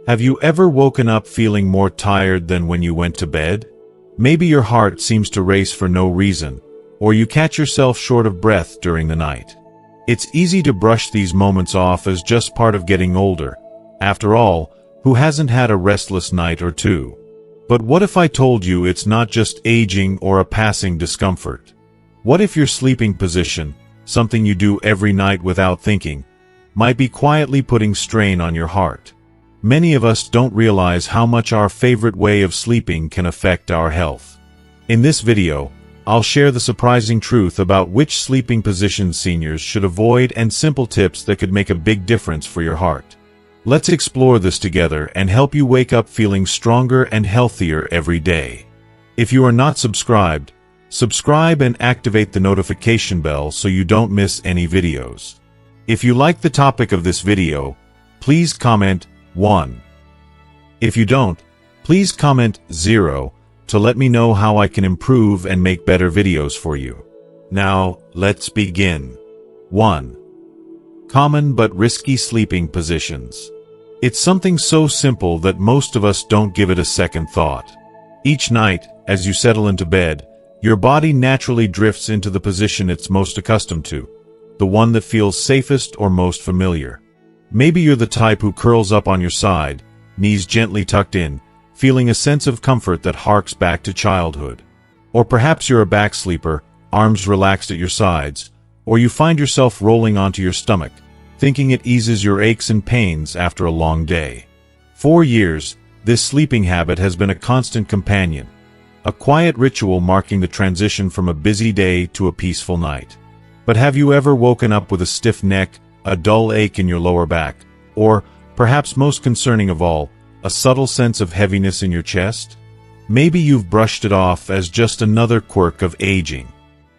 Have you ever woken up feeling more tired than when you went to bed? Maybe your heart seems to race for no reason, or you catch yourself short of breath during the night. It's easy to brush these moments off as just part of getting older. After all, who hasn't had a restless night or two? But what if I told you it's not just aging or a passing discomfort? What if your sleeping position, something you do every night without thinking, might be quietly putting strain on your heart? Many of us don't realize how much our favorite way of sleeping can affect our health. In this video, I'll share the surprising truth about which sleeping positions seniors should avoid and simple tips that could make a big difference for your heart. Let's explore this together and help you wake up feeling stronger and healthier every day. If you are not subscribed, subscribe and activate the notification bell so you don't miss any videos. If you like the topic of this video, please comment 1. If you don't, please comment 0 to let me know how I can improve and make better videos for you. Now, let's begin. 1. Common but risky sleeping positions. It's something so simple that most of us don't give it a second thought. Each night, as you settle into bed, your body naturally drifts into the position it's most accustomed to, the one that feels safest or most familiar. Maybe you're the type who curls up on your side, knees gently tucked in, feeling a sense of comfort that harks back to childhood. Or perhaps you're a back sleeper, arms relaxed at your sides, or you find yourself rolling onto your stomach, thinking it eases your aches and pains after a long day. For years, this sleeping habit has been a constant companion, a quiet ritual marking the transition from a busy day to a peaceful night. But have you ever woken up with a stiff neck, a dull ache in your lower back, or, perhaps most concerning of all, a subtle sense of heaviness in your chest? Maybe you've brushed it off as just another quirk of aging.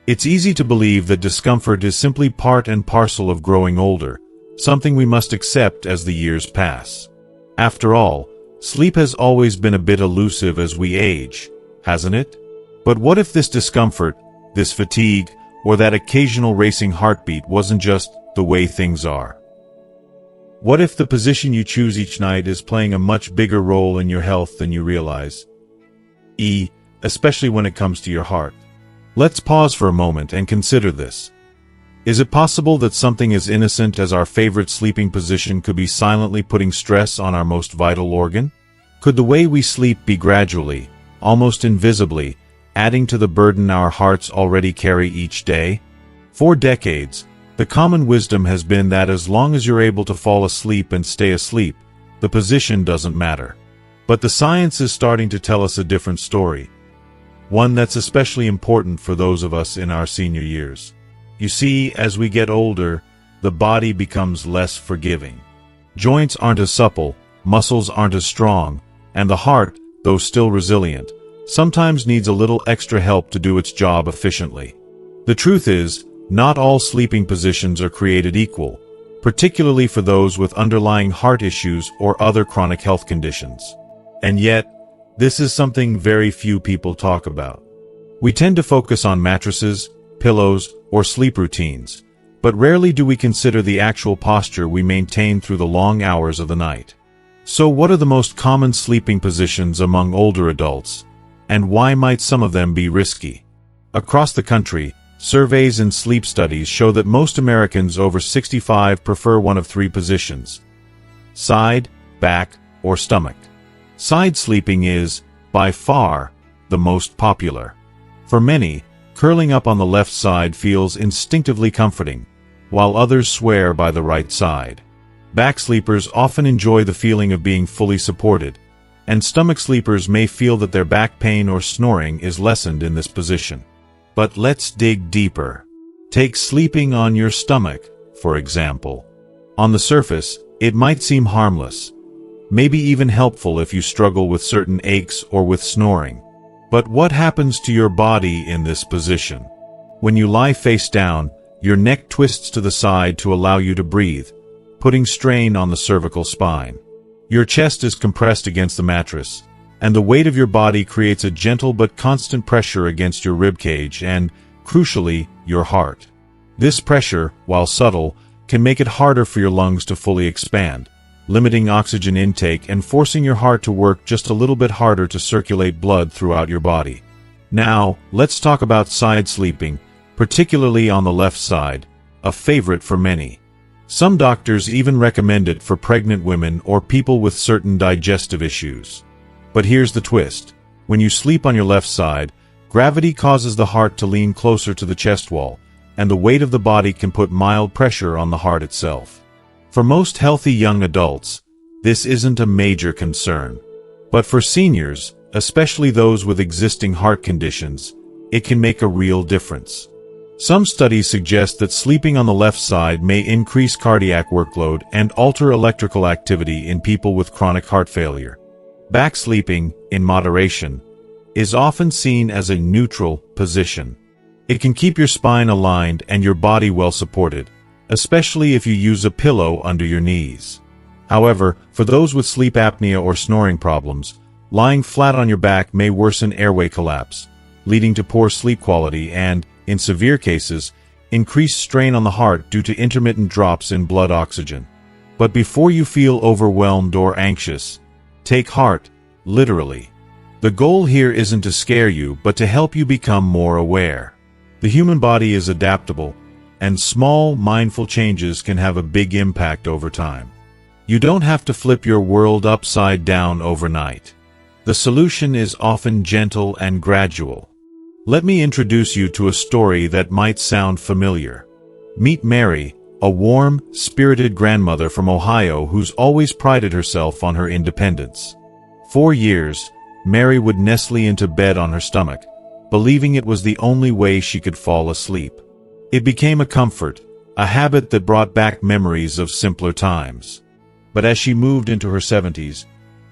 It's easy to believe that discomfort is simply part and parcel of growing older, something we must accept as the years pass. After all, sleep has always been a bit elusive as we age, hasn't it? But what if this discomfort, this fatigue, or that occasional racing heartbeat wasn't just the way things are? What if the position you choose each night is playing a much bigger role in your health than you realize? Especially when it comes to your heart. Let's pause for a moment and consider this. Is it possible that something as innocent as our favorite sleeping position could be silently putting stress on our most vital organ? Could the way we sleep be gradually, almost invisibly, adding to the burden our hearts already carry each day? For decades, the common wisdom has been that as long as you're able to fall asleep and stay asleep, the position doesn't matter. But the science is starting to tell us a different story, one that's especially important for those of us in our senior years. You see, as we get older, the body becomes less forgiving. Joints aren't as supple, muscles aren't as strong, and the heart, though still resilient, sometimes needs a little extra help to do its job efficiently. The truth is, not all sleeping positions are created equal, particularly for those with underlying heart issues or other chronic health conditions. And yet, this is something very few people talk about. We tend to focus on mattresses, pillows, or sleep routines, but rarely do we consider the actual posture we maintain through the long hours of the night. So what are the most common sleeping positions among older adults, and why might some of them be risky? Across the country, surveys and sleep studies show that most Americans over 65 prefer one of 3 positions: side, back, or stomach. Side sleeping is, by far, the most popular. For many, curling up on the left side feels instinctively comforting, while others swear by the right side. Back sleepers often enjoy the feeling of being fully supported, and stomach sleepers may feel that their back pain or snoring is lessened in this position. But let's dig deeper. Take sleeping on your stomach, for example. On the surface, it might seem harmless, maybe even helpful if you struggle with certain aches or with snoring. But what happens to your body in this position? When you lie face down, your neck twists to the side to allow you to breathe, putting strain on the cervical spine. Your chest is compressed against the mattress, and the weight of your body creates a gentle but constant pressure against your ribcage and, crucially, your heart. This pressure, while subtle, can make it harder for your lungs to fully expand, limiting oxygen intake and forcing your heart to work just a little bit harder to circulate blood throughout your body. Now, let's talk about side sleeping, particularly on the left side, a favorite for many. Some doctors even recommend it for pregnant women or people with certain digestive issues. But here's the twist. When you sleep on your left side, gravity causes the heart to lean closer to the chest wall, and the weight of the body can put mild pressure on the heart itself. For most healthy young adults, this isn't a major concern. But for seniors, especially those with existing heart conditions, it can make a real difference. Some studies suggest that sleeping on the left side may increase cardiac workload and alter electrical activity in people with chronic heart failure. Back sleeping, in moderation, is often seen as a neutral position. It can keep your spine aligned and your body well supported, especially if you use a pillow under your knees. However, for those with sleep apnea or snoring problems, lying flat on your back may worsen airway collapse, leading to poor sleep quality and, in severe cases, increased strain on the heart due to intermittent drops in blood oxygen. But before you feel overwhelmed or anxious, take heart, literally. The goal here isn't to scare you, but to help you become more aware. The human body is adaptable, and small, mindful changes can have a big impact over time. You don't have to flip your world upside down overnight. The solution is often gentle and gradual. Let me introduce you to a story that might sound familiar. Meet Mary, a warm, spirited grandmother from Ohio who's always prided herself on her independence. For years, Mary would nestle into bed on her stomach, believing it was the only way she could fall asleep. It became a comfort, a habit that brought back memories of simpler times. But as she moved into her 70s,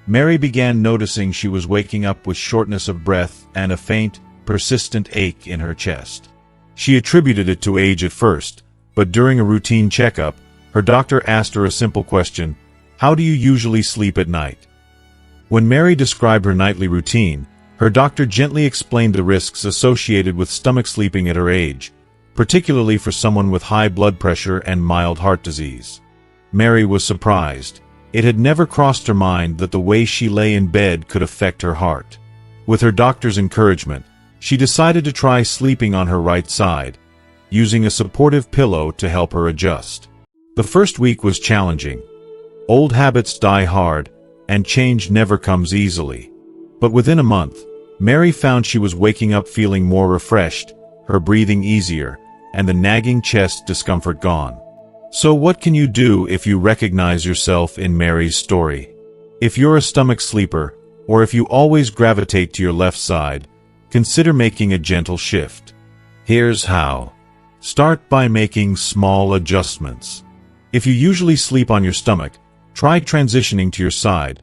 Mary began noticing she was waking up with shortness of breath and a faint, persistent ache in her chest. She attributed it to age at first, but during a routine checkup, her doctor asked her a simple question: "How do you usually sleep at night?" When Mary described her nightly routine, her doctor gently explained the risks associated with stomach sleeping at her age, particularly for someone with high blood pressure and mild heart disease. Mary was surprised. It had never crossed her mind that the way she lay in bed could affect her heart. With her doctor's encouragement, she decided to try sleeping on her right side, using a supportive pillow to help her adjust. The first week was challenging. Old habits die hard, and change never comes easily. But within a month, Mary found she was waking up feeling more refreshed, her breathing easier, and the nagging chest discomfort gone. So what can you do if you recognize yourself in Mary's story? If you're a stomach sleeper, or if you always gravitate to your left side, consider making a gentle shift. Here's how. Start by making small adjustments. If you usually sleep on your stomach, try transitioning to your side,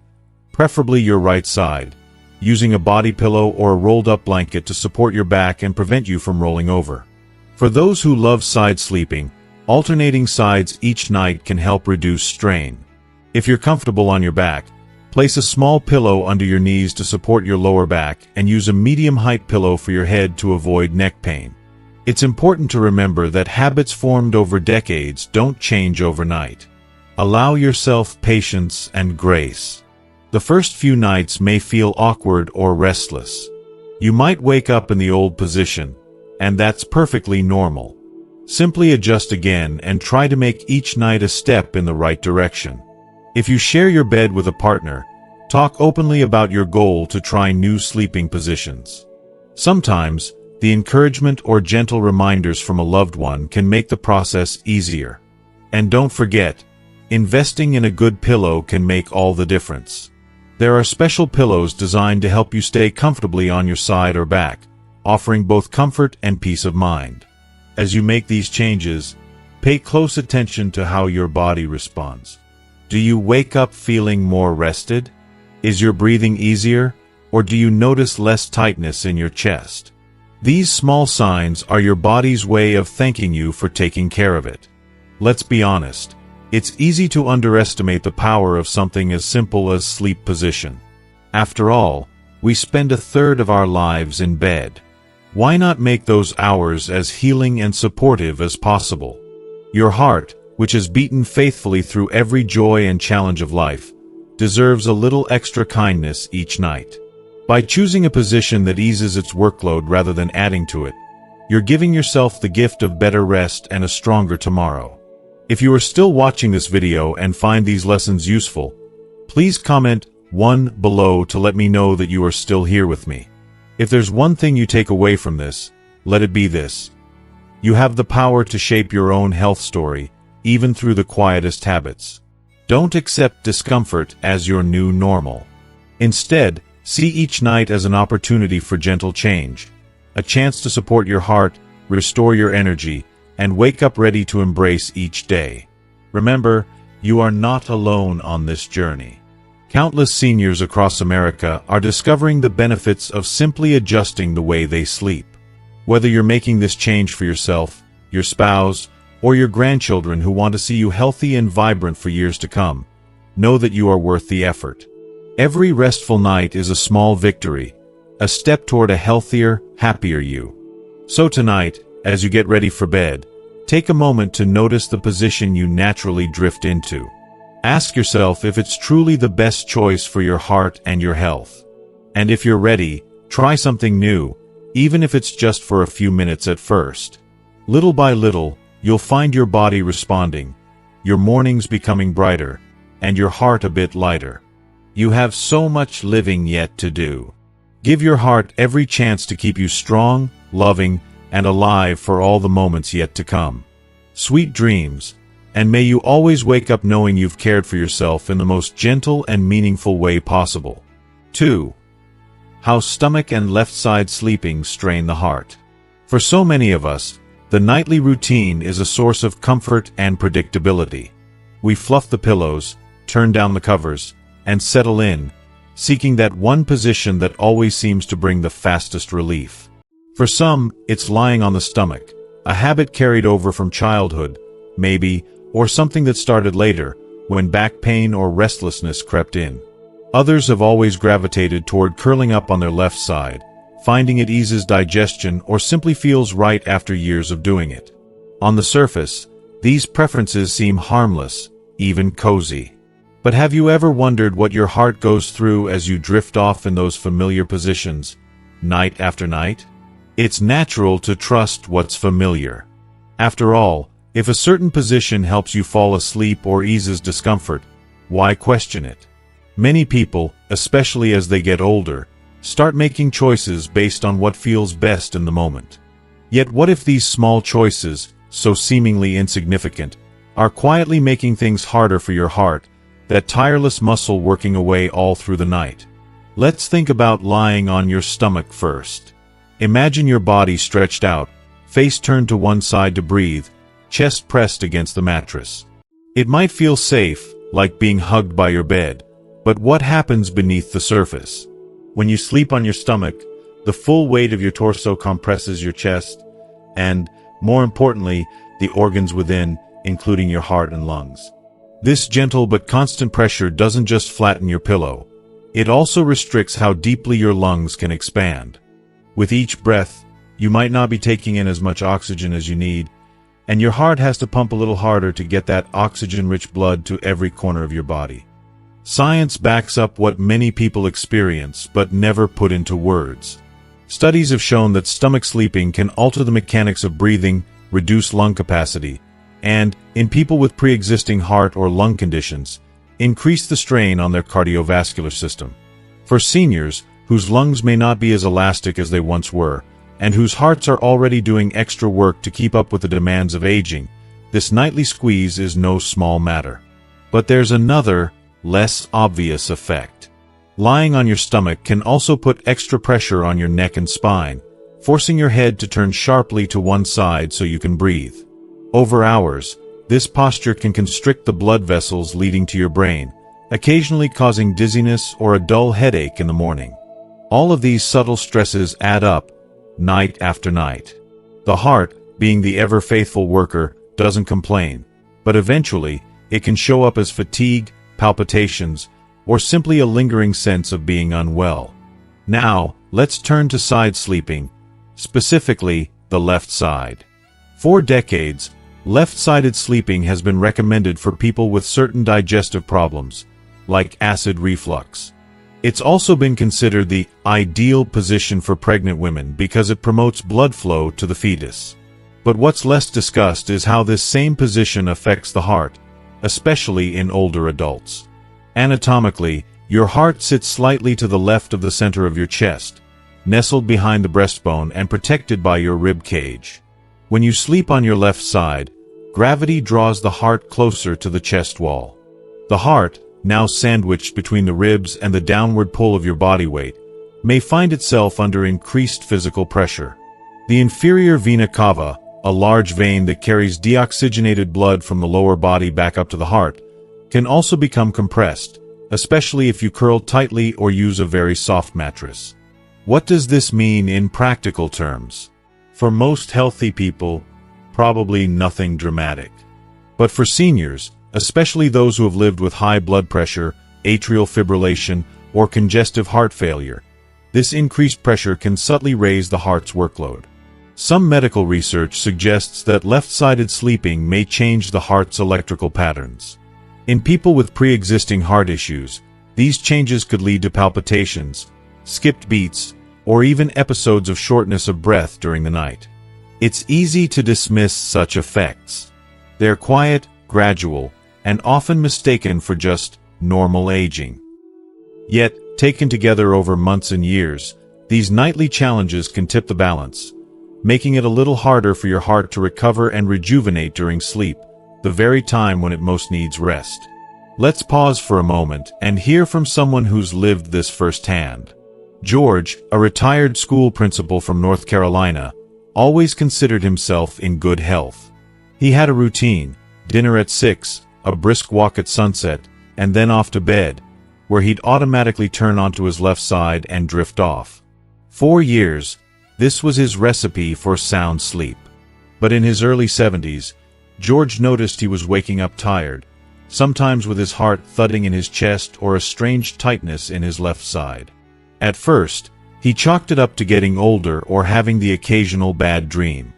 preferably your right side, using a body pillow or a rolled-up blanket to support your back and prevent you from rolling over. For those who love side sleeping, alternating sides each night can help reduce strain. If you're comfortable on your back, place a small pillow under your knees to support your lower back and use a medium-height pillow for your head to avoid neck pain. It's important to remember that habits formed over decades don't change overnight. Allow yourself patience and grace. The first few nights may feel awkward or restless. You might wake up in the old position, and that's perfectly normal. Simply adjust again and try to make each night a step in the right direction. If you share your bed with a partner, talk openly about your goal to try new sleeping positions. Sometimes, the encouragement or gentle reminders from a loved one can make the process easier. And don't forget, investing in a good pillow can make all the difference. There are special pillows designed to help you stay comfortably on your side or back, offering both comfort and peace of mind. As you make these changes, pay close attention to how your body responds. Do you wake up feeling more rested? Is your breathing easier, or do you notice less tightness in your chest? These small signs are your body's way of thanking you for taking care of it. Let's be honest, it's easy to underestimate the power of something as simple as sleep position. After all, we spend a third of our lives in bed. Why not make those hours as healing and supportive as possible? Your heart, which has beaten faithfully through every joy and challenge of life, deserves a little extra kindness each night. By choosing a position that eases its workload rather than adding to it, you're giving yourself the gift of better rest and a stronger tomorrow. If you are still watching this video and find these lessons useful, please comment 1 below to let me know that you are still here with me. If there's one thing you take away from this, let it be this: you have the power to shape your own health story, even through the quietest habits. Don't accept discomfort as your new normal. Instead, see each night as an opportunity for gentle change, a chance to support your heart, restore your energy, and wake up ready to embrace each day. Remember, you are not alone on this journey. Countless seniors across America are discovering the benefits of simply adjusting the way they sleep. Whether you're making this change for yourself, your spouse, or your grandchildren who want to see you healthy and vibrant for years to come, know that you are worth the effort. Every restful night is a small victory, a step toward a healthier, happier you. So tonight, as you get ready for bed, take a moment to notice the position you naturally drift into. Ask yourself if it's truly the best choice for your heart and your health. And if you're ready, try something new, even if it's just for a few minutes at first. Little by little, you'll find your body responding, your mornings becoming brighter, and your heart a bit lighter. You have so much living yet to do. Give your heart every chance to keep you strong, loving, and alive for all the moments yet to come. Sweet dreams, and may you always wake up knowing you've cared for yourself in the most gentle and meaningful way possible. 2. How stomach and left side sleeping strain the heart. For so many of us, the nightly routine is a source of comfort and predictability. We fluff the pillows, turn down the covers, and settle in, seeking that one position that always seems to bring the fastest relief. For some, it's lying on the stomach, a habit carried over from childhood, maybe, or something that started later, when back pain or restlessness crept in. Others have always gravitated toward curling up on their left side, finding it eases digestion or simply feels right after years of doing it. On the surface, these preferences seem harmless, even cozy. But have you ever wondered what your heart goes through as you drift off in those familiar positions, night after night? It's natural to trust what's familiar. After all, if a certain position helps you fall asleep or eases discomfort, why question it? Many people, especially as they get older, start making choices based on what feels best in the moment. Yet what if these small choices, so seemingly insignificant, are quietly making things harder for your heart, that tireless muscle working away all through the night? Let's think about lying on your stomach first. Imagine your body stretched out, face turned to one side to breathe, chest pressed against the mattress. It might feel safe, like being hugged by your bed, but what happens beneath the surface? When you sleep on your stomach, the full weight of your torso compresses your chest, and, more importantly, the organs within, including your heart and lungs. This gentle but constant pressure doesn't just flatten your pillow, it also restricts how deeply your lungs can expand. With each breath, you might not be taking in as much oxygen as you need, and your heart has to pump a little harder to get that oxygen-rich blood to every corner of your body. Science backs up what many people experience but never put into words. Studies have shown that stomach sleeping can alter the mechanics of breathing, reduce lung capacity, and, in people with pre-existing heart or lung conditions, increase the strain on their cardiovascular system. For seniors, whose lungs may not be as elastic as they once were, and whose hearts are already doing extra work to keep up with the demands of aging, this nightly squeeze is no small matter. But there's another, less obvious effect. Lying on your stomach can also put extra pressure on your neck and spine, forcing your head to turn sharply to one side so you can breathe. Over hours, this posture can constrict the blood vessels leading to your brain, occasionally causing dizziness or a dull headache in the morning. All of these subtle stresses add up, night after night. The heart, being the ever-faithful worker, doesn't complain, but eventually, it can show up as fatigue, palpitations, or simply a lingering sense of being unwell. Now, let's turn to side sleeping, specifically the left side. For decades, Left-sided sleeping has been recommended for people with certain digestive problems, like acid reflux. It's also been considered the ideal position for pregnant women because it promotes blood flow to the fetus. But what's less discussed is how this same position affects the heart, especially in older adults. Anatomically, your heart sits slightly to the left of the center of your chest, nestled behind the breastbone and protected by your rib cage. When you sleep on your left side, gravity draws the heart closer to the chest wall. The heart, now sandwiched between the ribs and the downward pull of your body weight, may find itself under increased physical pressure. The inferior vena cava, a large vein that carries deoxygenated blood from the lower body back up to the heart, can also become compressed, especially if you curl tightly or use a very soft mattress. What does this mean in practical terms? For most healthy people, probably nothing dramatic. But for seniors, especially those who have lived with high blood pressure, atrial fibrillation, or congestive heart failure, this increased pressure can subtly raise the heart's workload. Some medical research suggests that left-sided sleeping may change the heart's electrical patterns. In people with pre-existing heart issues, these changes could lead to palpitations, skipped beats, or even episodes of shortness of breath during the night. It's easy to dismiss such effects. They're quiet, gradual, and often mistaken for just normal aging. Yet, taken together over months and years, these nightly challenges can tip the balance, making it a little harder for your heart to recover and rejuvenate during sleep, the very time when it most needs rest. Let's pause for a moment and hear from someone who's lived this firsthand. George, a retired school principal from North Carolina, always considered himself in good health. He had a routine: dinner at 6, a brisk walk at sunset, and then off to bed, where he'd automatically turn onto his left side and drift off. 4 years, this was his recipe for sound sleep. But in his early 70s, George noticed he was waking up tired, sometimes with his heart thudding in his chest or a strange tightness in his left side. At first, he chalked it up to getting older or having the occasional bad dream.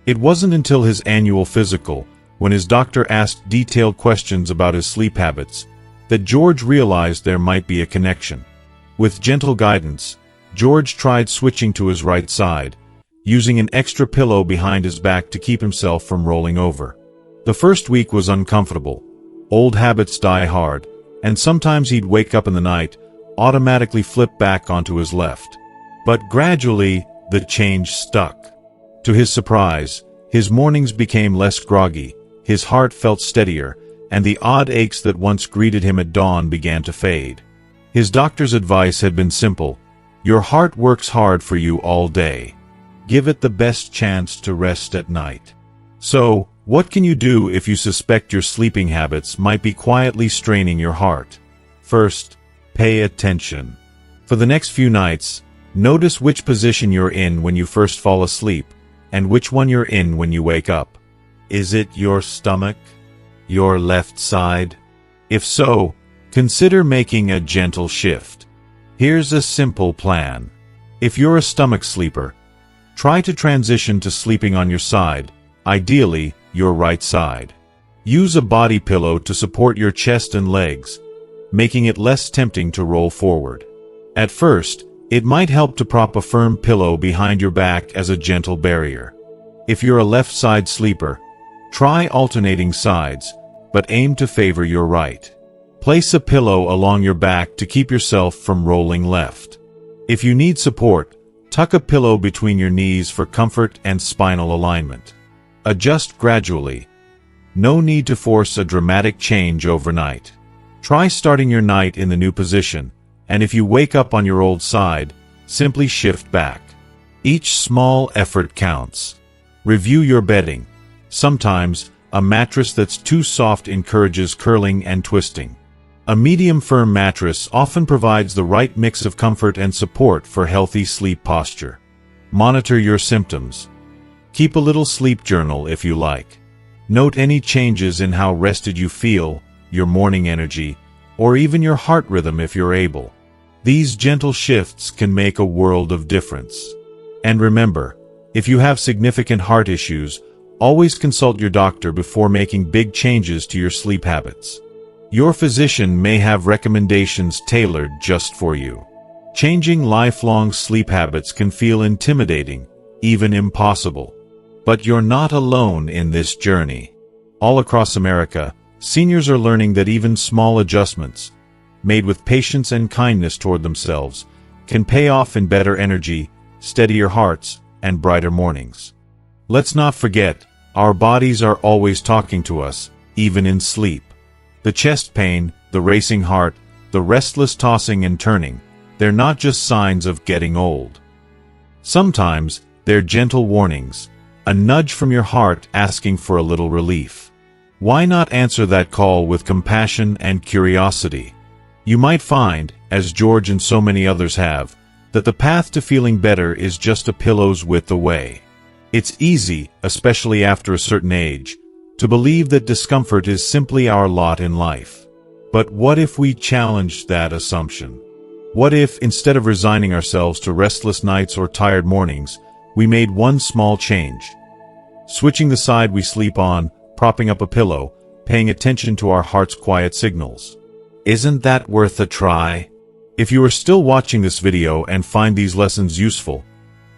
It wasn't until his annual physical, when his doctor asked detailed questions about his sleep habits, that George realized there might be a connection. With gentle guidance, George tried switching to his right side, using an extra pillow behind his back to keep himself from rolling over. The first week was uncomfortable. Old habits die hard, and sometimes he'd wake up in the night, automatically flip back onto his left. But gradually, the change stuck. To his surprise, his mornings became less groggy, his heart felt steadier, and the odd aches that once greeted him at dawn began to fade. His doctor's advice had been simple: your heart works hard for you all day. Give it the best chance to rest at night. So, what can you do if you suspect your sleeping habits might be quietly straining your heart? First, pay attention. For the next few nights, notice which position you're in when you first fall asleep, and which one you're in when you wake up. Is it your stomach? Your left side? If so, consider making a gentle shift. Here's a simple plan. If you're a stomach sleeper, try to transition to sleeping on your side, ideally, your right side. Use a body pillow to support your chest and legs, making it less tempting to roll forward. At first, it might help to prop a firm pillow behind your back as a gentle barrier. If you're a left-side sleeper, try alternating sides, but aim to favor your right. Place a pillow along your back to keep yourself from rolling left. If you need support, tuck a pillow between your knees for comfort and spinal alignment. Adjust gradually. No need to force a dramatic change overnight. Try starting your night in the new position, and if you wake up on your old side, simply shift back. Each small effort counts. Review your bedding. Sometimes, a mattress that's too soft encourages curling and twisting. A medium-firm mattress often provides the right mix of comfort and support for healthy sleep posture. Monitor your symptoms. Keep a little sleep journal if you like. Note any changes in how rested you feel, your morning energy, or even your heart rhythm if you're able. These gentle shifts can make a world of difference. And remember, if you have significant heart issues, Always consult your doctor before making big changes to your sleep habits. Your physician may have recommendations tailored just for you. Changing lifelong sleep habits can feel intimidating, even impossible. But you're not alone in this journey. All across America, seniors are learning that even small adjustments, made with patience and kindness toward themselves, can pay off in better energy, steadier hearts, and brighter mornings. Let's not forget, our bodies are always talking to us, even in sleep. The chest pain, the racing heart, the restless tossing and turning, they're not just signs of getting old. Sometimes, they're gentle warnings, a nudge from your heart asking for a little relief. Why not answer that call with compassion and curiosity? You might find, as George and so many others have, that the path to feeling better is just a pillow's width away. It's easy, especially after a certain age, to believe that discomfort is simply our lot in life. But what if we challenged that assumption? What if, instead of resigning ourselves to restless nights or tired mornings, we made one small change? Switching the side we sleep on, propping up a pillow, paying attention to our heart's quiet signals. Isn't that worth a try? If you are still watching this video and find these lessons useful,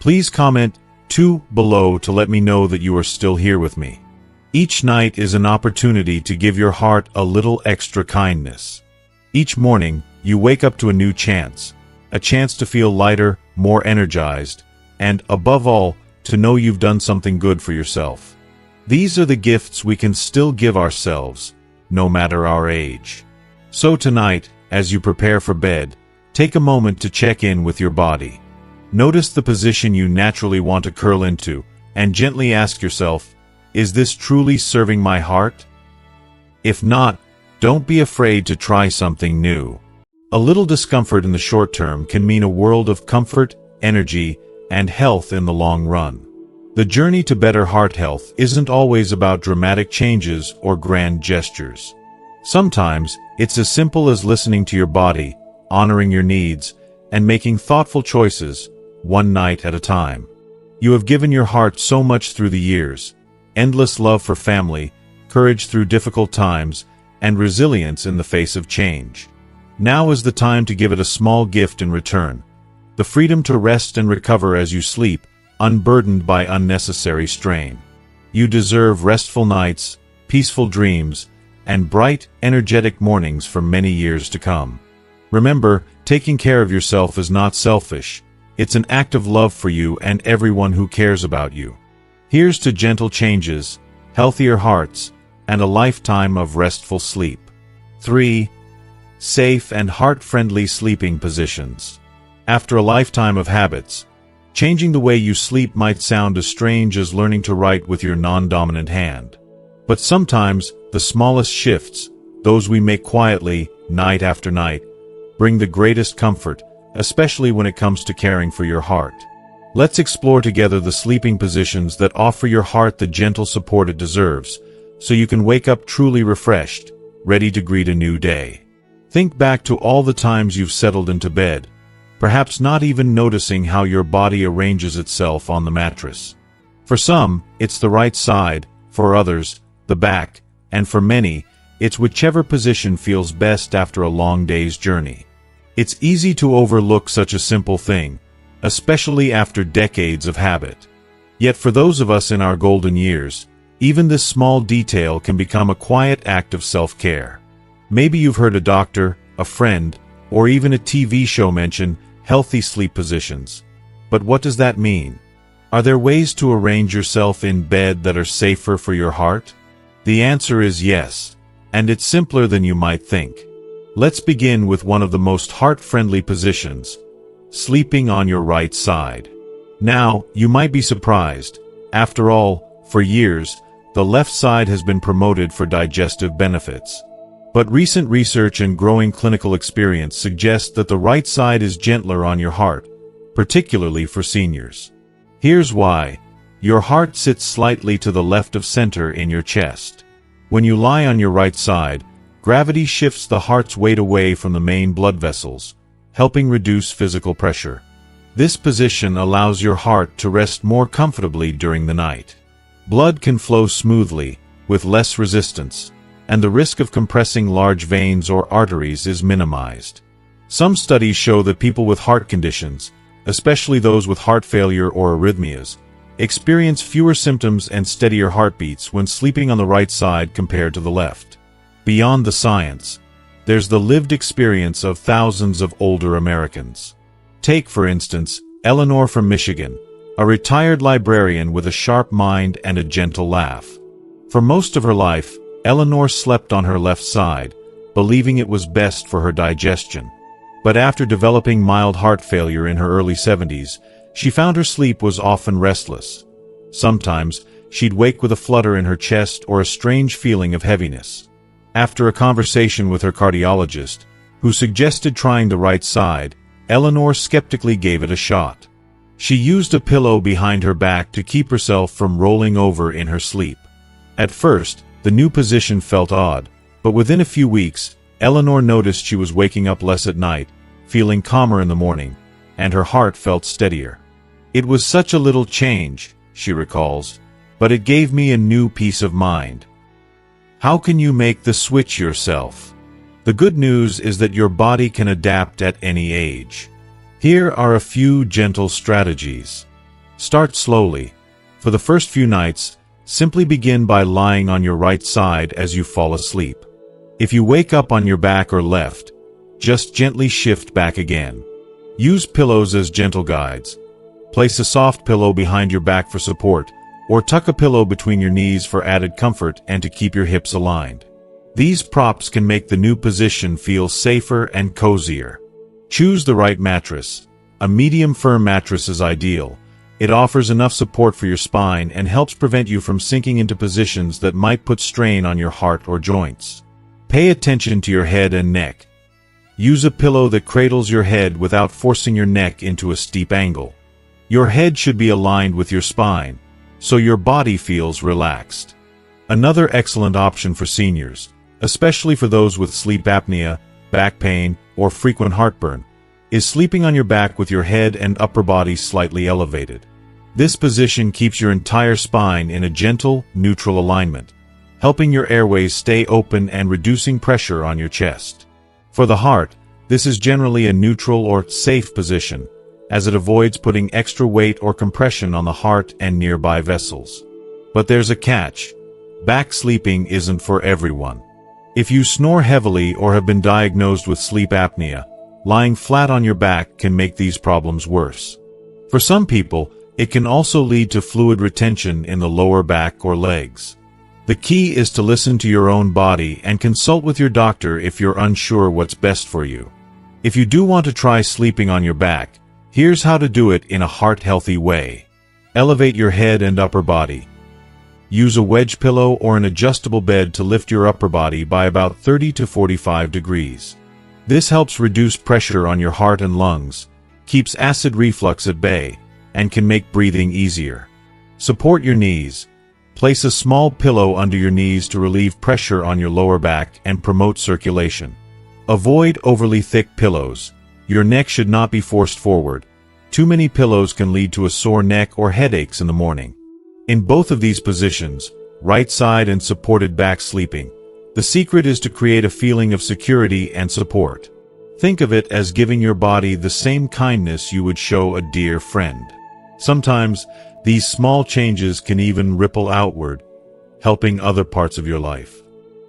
please comment 2 below to let me know that you are still here with me. Each night is an opportunity to give your heart a little extra kindness. Each morning, you wake up to a new chance, a chance to feel lighter, more energized, and, above all, to know you've done something good for yourself. These are the gifts we can still give ourselves, no matter our age. So tonight, as you prepare for bed, take a moment to check in with your body. Notice the position you naturally want to curl into, and gently ask yourself, is this truly serving my heart? If not, don't be afraid to try something new. A little discomfort in the short term can mean a world of comfort, energy, and health in the long run. The journey to better heart health isn't always about dramatic changes or grand gestures. Sometimes, it's as simple as listening to your body, honoring your needs, and making thoughtful choices, one night at a time. You have given your heart so much through the years: endless love for family, courage through difficult times, and resilience in the face of change. Now is the time to give it a small gift in return: the freedom to rest and recover as you sleep, unburdened by unnecessary strain. You deserve restful nights, peaceful dreams, and bright, energetic mornings for many years to come. Remember, taking care of yourself is not selfish. It's an act of love for you and everyone who cares about you. Here's to gentle changes, healthier hearts, and a lifetime of restful sleep. 3. Safe and heart-friendly sleeping positions. After a lifetime of habits, changing the way you sleep might sound as strange as learning to write with your non-dominant hand. But sometimes, the smallest shifts, those we make quietly, night after night, bring the greatest comfort, especially when it comes to caring for your heart. Let's explore together the sleeping positions that offer your heart the gentle support it deserves, so you can wake up truly refreshed, ready to greet a new day. Think back to all the times you've settled into bed, perhaps not even noticing how your body arranges itself on the mattress. For some, it's the right side, for others, the back, and for many, it's whichever position feels best after a long day's journey. It's easy to overlook such a simple thing, especially after decades of habit. Yet for those of us in our golden years, even this small detail can become a quiet act of self-care. Maybe you've heard a doctor, a friend, or even a TV show mention healthy sleep positions. But what does that mean? Are there ways to arrange yourself in bed that are safer for your heart? The answer is yes, and it's simpler than you might think. Let's begin with one of the most heart-friendly positions: sleeping on your right side. Now, you might be surprised. After all, for years, the left side has been promoted for digestive benefits. But recent research and growing clinical experience suggest that the right side is gentler on your heart, particularly for seniors. Here's why. Your heart sits slightly to the left of center in your chest. When you lie on your right side, gravity shifts the heart's weight away from the main blood vessels, helping reduce physical pressure. This position allows your heart to rest more comfortably during the night. Blood can flow smoothly, with less resistance, and the risk of compressing large veins or arteries is minimized. Some studies show that people with heart conditions, especially those with heart failure or arrhythmias, experience fewer symptoms and steadier heartbeats when sleeping on the right side compared to the left. Beyond the science, there's the lived experience of thousands of older Americans. Take, for instance, Eleanor from Michigan, a retired librarian with a sharp mind and a gentle laugh. For most of her life, Eleanor slept on her left side, believing it was best for her digestion. But after developing mild heart failure in her early 70s, she found her sleep was often restless. Sometimes, she'd wake with a flutter in her chest or a strange feeling of heaviness. After a conversation with her cardiologist, who suggested trying the right side, Eleanor skeptically gave it a shot. She used a pillow behind her back to keep herself from rolling over in her sleep. At first, the new position felt odd, but within a few weeks, Eleanor noticed she was waking up less at night, feeling calmer in the morning, and her heart felt steadier. "It was such a little change," she recalls, "but it gave me a new peace of mind." How can you make the switch yourself? The good news is that your body can adapt at any age. Here are a few gentle strategies. Start slowly. For the first few nights, simply begin by lying on your right side as you fall asleep. If you wake up on your back or left, just gently shift back again. Use pillows as gentle guides. Place a soft pillow behind your back for support, or tuck a pillow between your knees for added comfort and to keep your hips aligned. These props can make the new position feel safer and cozier. Choose the right mattress. A medium firm mattress is ideal. It offers enough support for your spine and helps prevent you from sinking into positions that might put strain on your heart or joints. Pay attention to your head and neck. Use a pillow that cradles your head without forcing your neck into a steep angle. Your head should be aligned with your spine, so your body feels relaxed. Another excellent option for seniors, especially for those with sleep apnea, back pain, or frequent heartburn, is sleeping on your back with your head and upper body slightly elevated. This position keeps your entire spine in a gentle, neutral alignment, helping your airways stay open and reducing pressure on your chest. For the heart, this is generally a neutral or safe position, as it avoids putting extra weight or compression on the heart and nearby vessels. But there's a catch. Back sleeping isn't for everyone. If you snore heavily or have been diagnosed with sleep apnea, lying flat on your back can make these problems worse. For some people, it can also lead to fluid retention in the lower back or legs. The key is to listen to your own body and consult with your doctor if you're unsure what's best for you. If you do want to try sleeping on your back, here's how to do it in a heart-healthy way. Elevate your head and upper body. Use a wedge pillow or an adjustable bed to lift your upper body by about 30 to 45 degrees. This helps reduce pressure on your heart and lungs, keeps acid reflux at bay, and can make breathing easier. Support your knees. Place a small pillow under your knees to relieve pressure on your lower back and promote circulation. Avoid overly thick pillows. Your neck should not be forced forward. Too many pillows can lead to a sore neck or headaches in the morning. In both of these positions, right side and supported back sleeping, the secret is to create a feeling of security and support. Think of it as giving your body the same kindness you would show a dear friend. Sometimes, these small changes can even ripple outward, helping other parts of your life.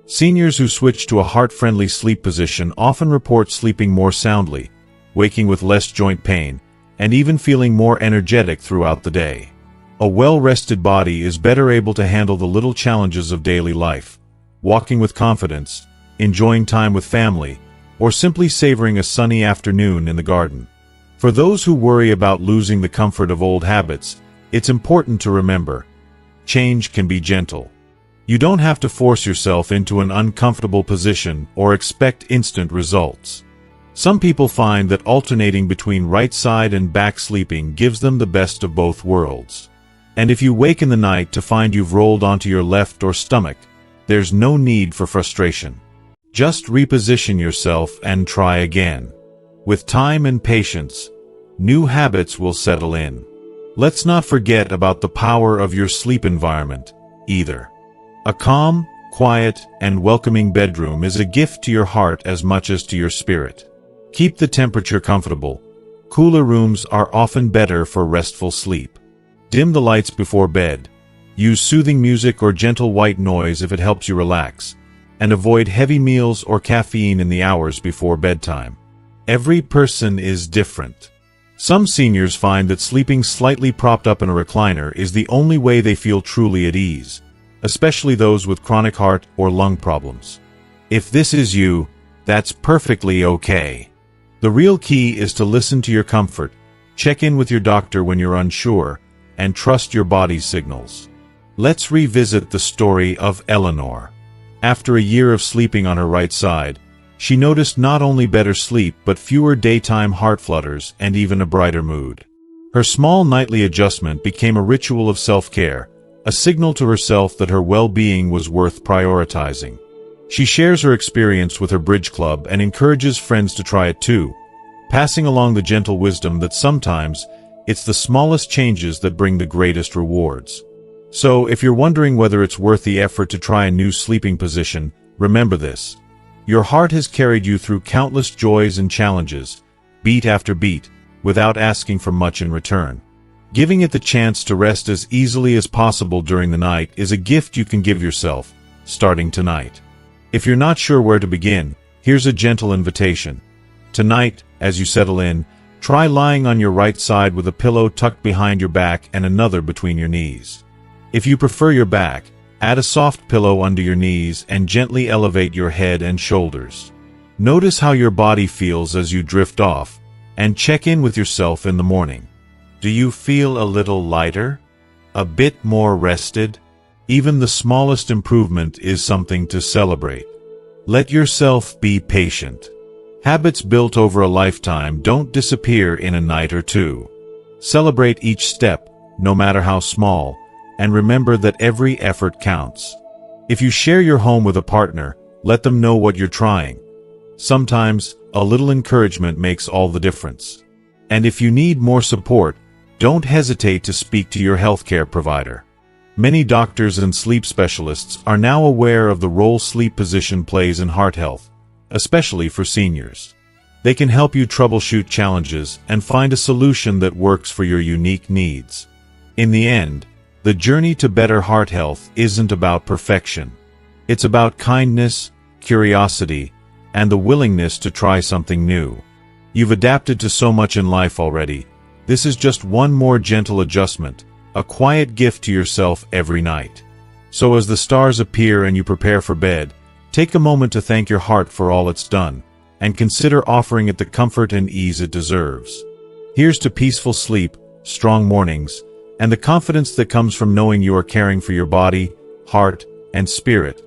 Seniors who switch to a heart-friendly sleep position often report sleeping more soundly, waking with less joint pain, and even feeling more energetic throughout the day. A well-rested body is better able to handle the little challenges of daily life, walking with confidence, enjoying time with family, or simply savoring a sunny afternoon in the garden. For those who worry about losing the comfort of old habits, it's important to remember, change can be gentle. You don't have to force yourself into an uncomfortable position or expect instant results. Some people find that alternating between right side and back sleeping gives them the best of both worlds. And if you wake in the night to find you've rolled onto your left or stomach, there's no need for frustration. Just reposition yourself and try again. With time and patience, new habits will settle in. Let's not forget about the power of your sleep environment, either. A calm, quiet, and welcoming bedroom is a gift to your heart as much as to your spirit. Keep the temperature comfortable. Cooler rooms are often better for restful sleep. Dim the lights before bed. Use soothing music or gentle white noise if it helps you relax. And avoid heavy meals or caffeine in the hours before bedtime. Every person is different. Some seniors find that sleeping slightly propped up in a recliner is the only way they feel truly at ease, especially those with chronic heart or lung problems. If this is you, that's perfectly okay. The real key is to listen to your comfort, check in with your doctor when you're unsure, and trust your body's signals. Let's revisit the story of Eleanor. After a year of sleeping on her right side, she noticed not only better sleep but fewer daytime heart flutters and even a brighter mood. Her small nightly adjustment became a ritual of self-care, a signal to herself that her well-being was worth prioritizing. She shares her experience with her bridge club and encourages friends to try it too, passing along the gentle wisdom that sometimes it's the smallest changes that bring the greatest rewards. So, if you're wondering whether it's worth the effort to try a new sleeping position, remember this. Your heart has carried you through countless joys and challenges, beat after beat, without asking for much in return. Giving it the chance to rest as easily as possible during the night is a gift you can give yourself, starting tonight. If you're not sure where to begin, here's a gentle invitation. Tonight, as you settle in, try lying on your right side with a pillow tucked behind your back and another between your knees. If you prefer your back, add a soft pillow under your knees and gently elevate your head and shoulders. Notice how your body feels as you drift off, and check in with yourself in the morning. Do you feel a little lighter? A bit more rested? Even the smallest improvement is something to celebrate. Let yourself be patient. Habits built over a lifetime don't disappear in a night or two. Celebrate each step, no matter how small, and remember that every effort counts. If you share your home with a partner, let them know what you're trying. Sometimes, a little encouragement makes all the difference. And if you need more support, don't hesitate to speak to your healthcare provider. Many doctors and sleep specialists are now aware of the role sleep position plays in heart health, especially for seniors. They can help you troubleshoot challenges and find a solution that works for your unique needs. In the end, the journey to better heart health isn't about perfection. It's about kindness, curiosity, and the willingness to try something new. You've adapted to so much in life already. This is just one more gentle adjustment, a quiet gift to yourself every night. So as the stars appear and you prepare for bed, take a moment to thank your heart for all it's done, and consider offering it the comfort and ease it deserves. Here's to peaceful sleep, strong mornings, and the confidence that comes from knowing you are caring for your body, heart, and spirit,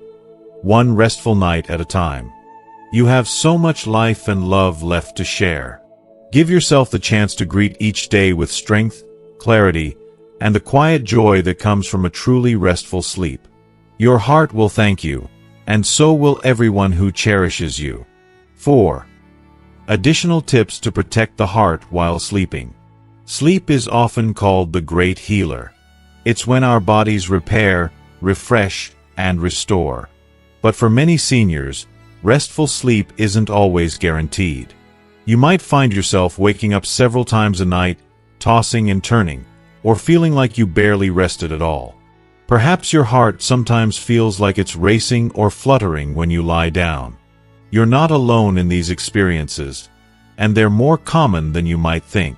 one restful night at a time. You have so much life and love left to share. Give yourself the chance to greet each day with strength, clarity, and the quiet joy that comes from a truly restful sleep. Your heart will thank you, and so will everyone who cherishes you. 4. Additional tips to protect the heart while sleeping. Sleep is often called the great healer. It's when our bodies repair, refresh, and restore. But for many seniors, restful sleep isn't always guaranteed. You might find yourself waking up several times a night, tossing and turning, or feeling like you barely rested at all. Perhaps your heart sometimes feels like it's racing or fluttering when you lie down. You're not alone in these experiences, and they're more common than you might think.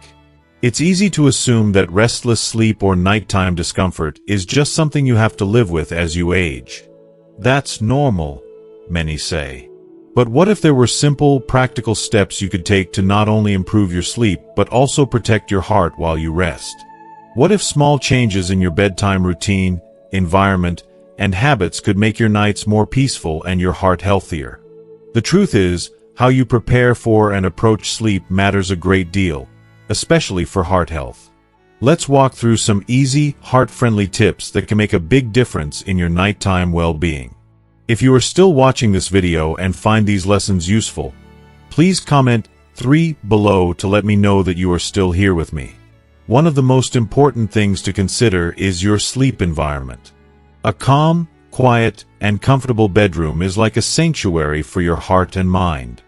It's easy to assume that restless sleep or nighttime discomfort is just something you have to live with as you age. That's normal, many say. But what if there were simple, practical steps you could take to not only improve your sleep but also protect your heart while you rest? What if small changes in your bedtime routine, environment, and habits could make your nights more peaceful and your heart healthier? The truth is, how you prepare for and approach sleep matters a great deal, especially for heart health. Let's walk through some easy, heart-friendly tips that can make a big difference in your nighttime well-being. If you are still watching this video and find these lessons useful, please comment 3 below to let me know that you are still here with me. One of the most important things to consider is your sleep environment. A calm, quiet, and comfortable bedroom is like a sanctuary for your heart and mind.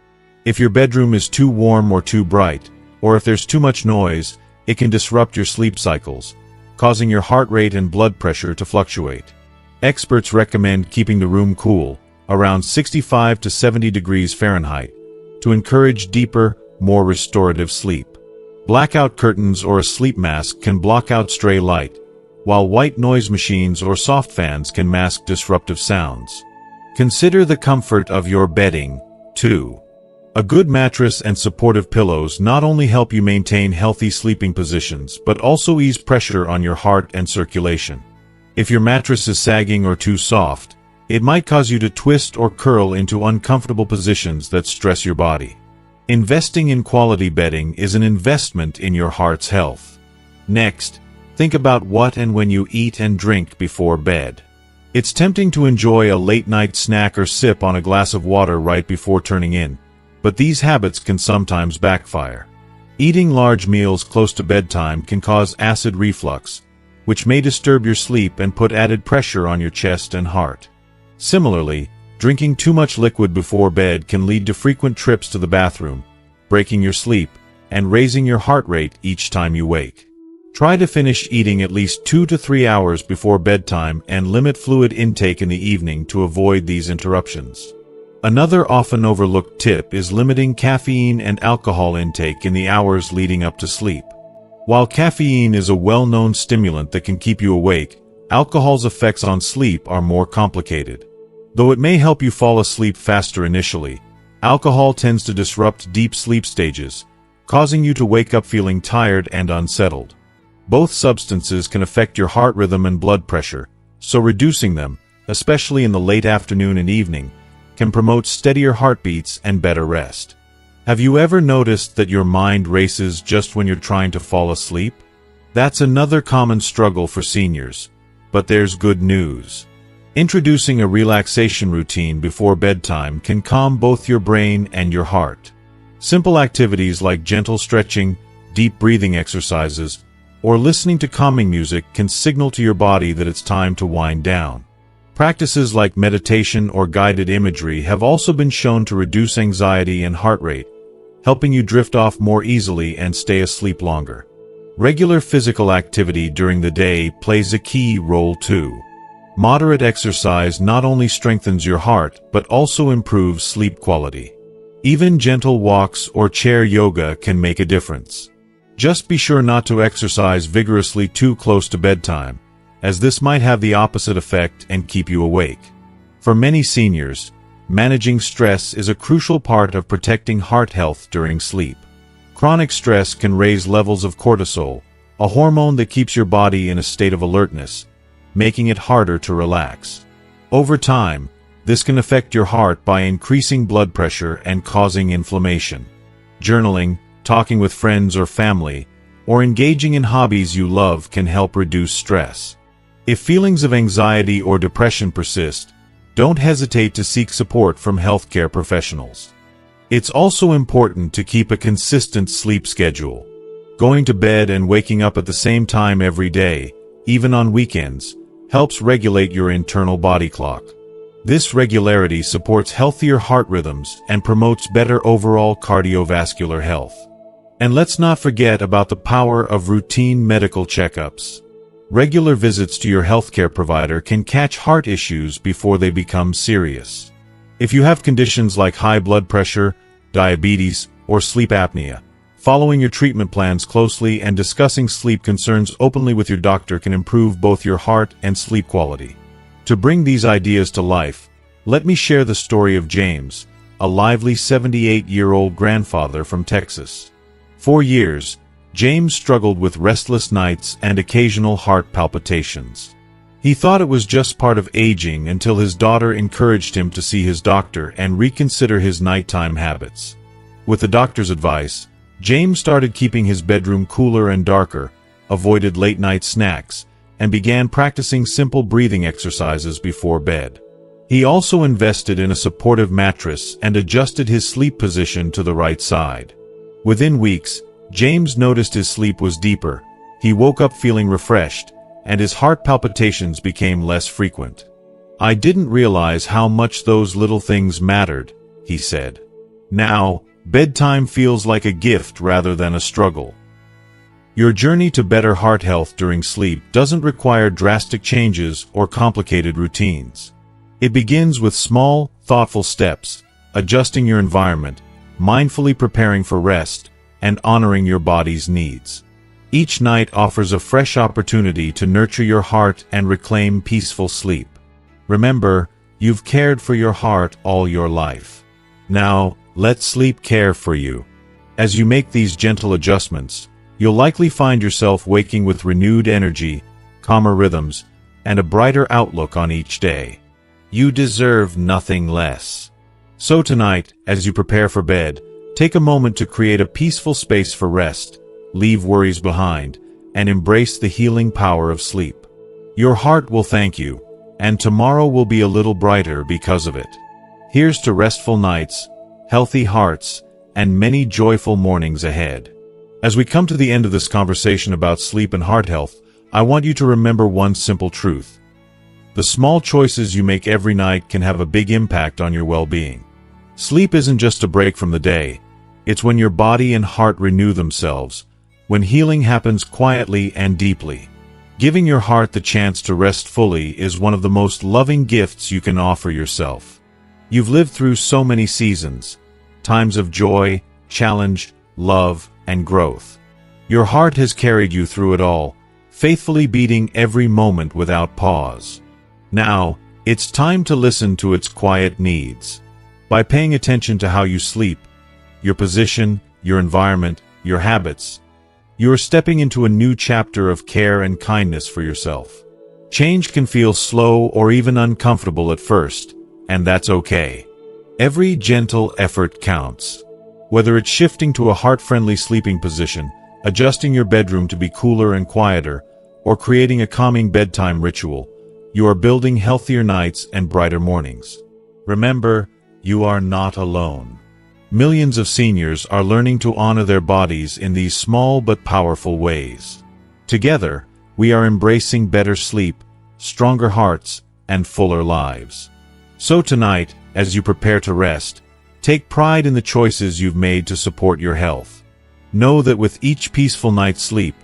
If your bedroom is too warm or too bright, or if there's too much noise, it can disrupt your sleep cycles, causing your heart rate and blood pressure to fluctuate. Experts recommend keeping the room cool, around 65 to 70 degrees Fahrenheit, to encourage deeper, more restorative sleep. Blackout curtains or a sleep mask can block out stray light, while white noise machines or soft fans can mask disruptive sounds. Consider the comfort of your bedding, too. A good mattress and supportive pillows not only help you maintain healthy sleeping positions but also ease pressure on your heart and circulation. If your mattress is sagging or too soft, it might cause you to twist or curl into uncomfortable positions that stress your body. Investing in quality bedding is an investment in your heart's health. Next, think about what and when you eat and drink before bed. It's tempting to enjoy a late-night snack or sip on a glass of water right before turning in, but these habits can sometimes backfire. Eating large meals close to bedtime can cause acid reflux, which may disturb your sleep and put added pressure on your chest and heart. Similarly, drinking too much liquid before bed can lead to frequent trips to the bathroom, breaking your sleep, and raising your heart rate each time you wake. Try to finish eating at least 2 to 3 hours before bedtime and limit fluid intake in the evening to avoid these interruptions. Another often overlooked tip is limiting caffeine and alcohol intake in the hours leading up to sleep. While caffeine is a well-known stimulant that can keep you awake, alcohol's effects on sleep are more complicated. Though it may help you fall asleep faster initially, alcohol tends to disrupt deep sleep stages, causing you to wake up feeling tired and unsettled. Both substances can affect your heart rhythm and blood pressure, so reducing them, especially in the late afternoon and evening, can promote steadier heartbeats and better rest. Have you ever noticed that your mind races just when you're trying to fall asleep? That's another common struggle for seniors, but there's good news. Introducing a relaxation routine before bedtime can calm both your brain and your heart. Simple activities like gentle stretching, deep breathing exercises, or listening to calming music can signal to your body that it's time to wind down. Practices like meditation or guided imagery have also been shown to reduce anxiety and heart rate, helping you drift off more easily and stay asleep longer. Regular physical activity during the day plays a key role too. Moderate exercise not only strengthens your heart but also improves sleep quality. Even gentle walks or chair yoga can make a difference. Just be sure not to exercise vigorously too close to bedtime, as this might have the opposite effect and keep you awake. For many seniors, managing stress is a crucial part of protecting heart health during sleep. Chronic stress can raise levels of cortisol, a hormone that keeps your body in a state of alertness, making it harder to relax. Over time, this can affect your heart by increasing blood pressure and causing inflammation. Journaling, talking with friends or family, or engaging in hobbies you love can help reduce stress. If feelings of anxiety or depression persist, don't hesitate to seek support from healthcare professionals. It's also important to keep a consistent sleep schedule. Going to bed and waking up at the same time every day, even on weekends, helps regulate your internal body clock. This regularity supports healthier heart rhythms and promotes better overall cardiovascular health. And let's not forget about the power of routine medical checkups. Regular visits to your healthcare provider can catch heart issues before they become serious. If you have conditions like high blood pressure, diabetes, or sleep apnea, following your treatment plans closely and discussing sleep concerns openly with your doctor can improve both your heart and sleep quality. To bring these ideas to life, let me share the story of James, a lively 78-year-old grandfather from Texas. For years, James struggled with restless nights and occasional heart palpitations. He thought it was just part of aging until his daughter encouraged him to see his doctor and reconsider his nighttime habits. With the doctor's advice, James started keeping his bedroom cooler and darker, avoided late-night snacks, and began practicing simple breathing exercises before bed. He also invested in a supportive mattress and adjusted his sleep position to the right side. Within weeks, James noticed his sleep was deeper, He woke up feeling refreshed, and his heart palpitations became less frequent. "I didn't realize how much those little things mattered," he said. "Now, bedtime feels like a gift rather than a struggle." Your journey to better heart health during sleep doesn't require drastic changes or complicated routines. It begins with small, thoughtful steps, adjusting your environment, mindfully preparing for rest, and honoring your body's needs. Each night offers a fresh opportunity to nurture your heart and reclaim peaceful sleep. Remember, you've cared for your heart all your life. Now, let sleep care for you. As you make these gentle adjustments, you'll likely find yourself waking with renewed energy, calmer rhythms, and a brighter outlook on each day. You deserve nothing less. So tonight, as you prepare for bed, take a moment to create a peaceful space for rest, leave worries behind, and embrace the healing power of sleep. Your heart will thank you, and tomorrow will be a little brighter because of it. Here's to restful nights, healthy hearts, and many joyful mornings ahead. As we come to the end of this conversation about sleep and heart health, I want you to remember one simple truth. The small choices you make every night can have a big impact on your well-being. Sleep isn't just a break from the day. It's when your body and heart renew themselves, when healing happens quietly and deeply. Giving your heart the chance to rest fully is one of the most loving gifts you can offer yourself. You've lived through so many seasons, times of joy, challenge, love, and growth. Your heart has carried you through it all, faithfully beating every moment without pause. Now, it's time to listen to its quiet needs. By paying attention to how you sleep, your position, your environment, your habits, you are stepping into a new chapter of care and kindness for yourself. Change can feel slow or even uncomfortable at first, and that's okay. Every gentle effort counts. Whether it's shifting to a heart-friendly sleeping position, adjusting your bedroom to be cooler and quieter, or creating a calming bedtime ritual, you are building healthier nights and brighter mornings. Remember, you are not alone. Millions of seniors are learning to honor their bodies in these small but powerful ways. Together, we are embracing better sleep, stronger hearts, and fuller lives. So tonight, as you prepare to rest, take pride in the choices you've made to support your health. Know that with each peaceful night's sleep,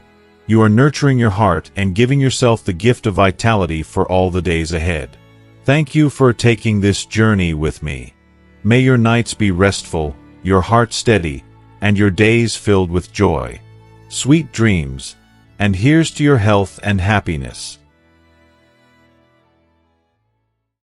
you are nurturing your heart and giving yourself the gift of vitality for all the days ahead. Thank you for taking this journey with me. May your nights be restful, your heart steady, and your days filled with joy. Sweet dreams, and here's to your health and happiness.